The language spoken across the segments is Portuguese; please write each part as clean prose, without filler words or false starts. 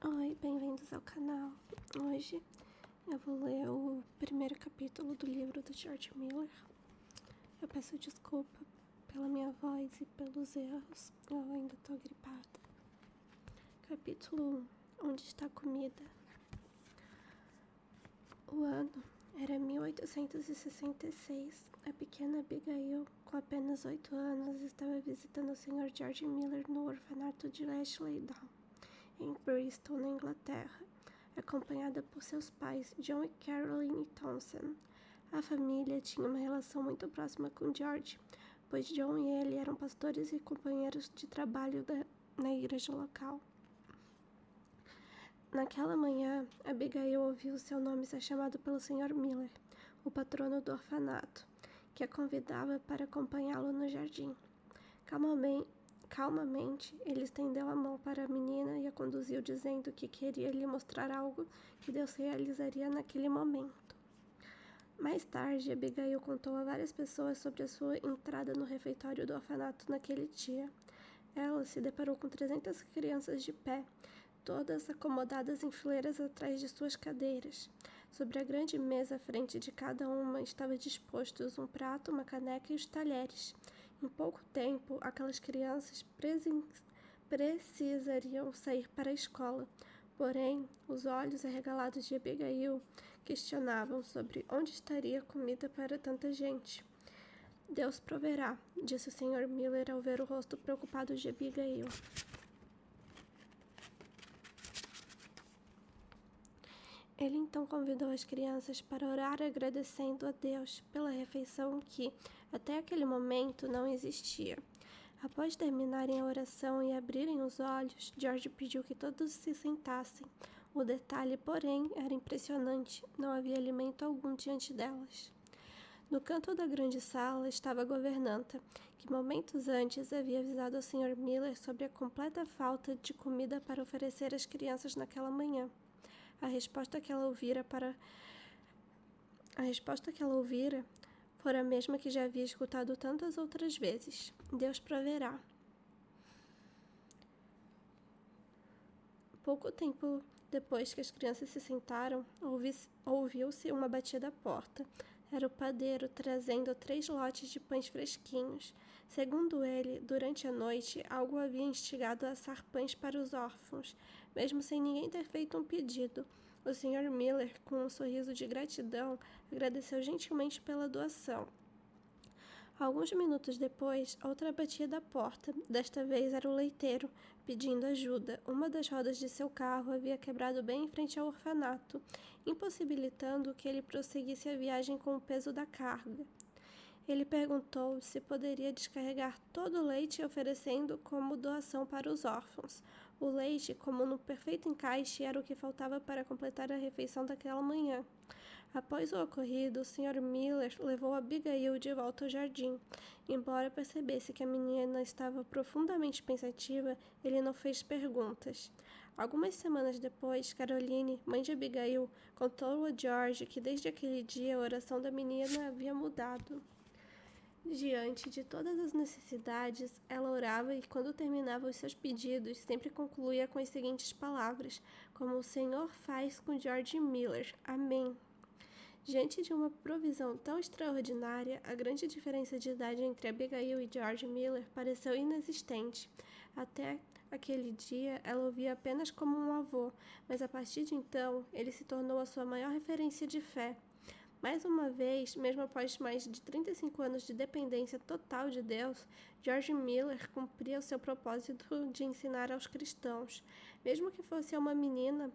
Oi, bem-vindos ao canal. Hoje eu vou ler o primeiro capítulo do livro do George Miller. Eu peço desculpa pela minha voz e pelos erros, eu ainda tô gripada. Capítulo 1. Onde está a comida? O ano era 1866. A pequena Abigail, com apenas 8 anos, estava visitando o Sr. George Miller no orfanato de Ashley Down, em Bristol, na Inglaterra, acompanhada por seus pais, John e Caroline Townsend. A família tinha uma relação muito próxima com George, pois John e ele eram pastores e companheiros de trabalho na igreja local. Naquela manhã, Abigail ouviu seu nome ser chamado pelo Sr. Miller, o patrono do orfanato, que a convidava para acompanhá-lo no jardim. Calmamente, ele estendeu a mão para a menina e a conduziu, dizendo que queria lhe mostrar algo que Deus realizaria naquele momento. Mais tarde, Abigail contou a várias pessoas sobre a sua entrada no refeitório do orfanato naquele dia. Ela se deparou com 300 crianças de pé, todas acomodadas em fileiras atrás de suas cadeiras. Sobre a grande mesa à frente de cada uma estava dispostos um prato, uma caneca e os talheres. Em pouco tempo, aquelas crianças precisariam sair para a escola. Porém, os olhos arregalados de Abigail questionavam sobre onde estaria comida para tanta gente. Deus proverá, disse o Sr. Miller ao ver o rosto preocupado de Abigail. Ele então convidou as crianças para orar agradecendo a Deus pela refeição que, até aquele momento, não existia. Após terminarem a oração e abrirem os olhos, George pediu que todos se sentassem. O detalhe, porém, era impressionante. Não havia alimento algum diante delas. No canto da grande sala estava a governanta, que momentos antes havia avisado ao Sr. Miller sobre a completa falta de comida para oferecer às crianças naquela manhã. A resposta que ela ouvira fora a mesma que já havia escutado tantas outras vezes: Deus proverá. Pouco tempo depois que as crianças se sentaram, ouviu-se uma batida à porta. Era o padeiro trazendo 3 lotes de pães fresquinhos. Segundo ele, durante a noite, algo havia instigado a assar pães para os órfãos, mesmo sem ninguém ter feito um pedido. O Sr. Miller, com um sorriso de gratidão, agradeceu gentilmente pela doação. Alguns minutos depois, outra batida à porta. Desta vez era o leiteiro, pedindo ajuda. Uma das rodas de seu carro havia quebrado bem em frente ao orfanato, impossibilitando que ele prosseguisse a viagem com o peso da carga. Ele perguntou se poderia descarregar todo o leite oferecendo como doação para os órfãos. O leite, como no perfeito encaixe, era o que faltava para completar a refeição daquela manhã. Após o ocorrido, o Sr. Miller levou Abigail de volta ao jardim. Embora percebesse que a menina estava profundamente pensativa, ele não fez perguntas. Algumas semanas depois, Caroline, mãe de Abigail, contou a George que desde aquele dia a oração da menina havia mudado. Diante de todas as necessidades, ela orava e, quando terminava os seus pedidos, sempre concluía com as seguintes palavras, como o Senhor faz com George Miller. Amém. Diante de uma provisão tão extraordinária, a grande diferença de idade entre Abigail e George Miller pareceu inexistente. Até aquele dia, ela o via apenas como um avô, mas a partir de então, ele se tornou a sua maior referência de fé. Mais uma vez, mesmo após mais de 35 anos de dependência total de Deus, George Miller cumpria o seu propósito de ensinar aos cristãos, mesmo que fosse a uma menina,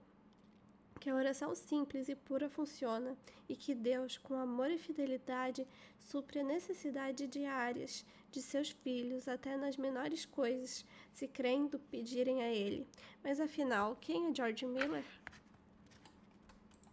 que a oração simples e pura funciona e que Deus, com amor e fidelidade, supre a necessidade diárias de seus filhos até nas menores coisas, se crendo pedirem a Ele. Mas afinal, quem é George Miller?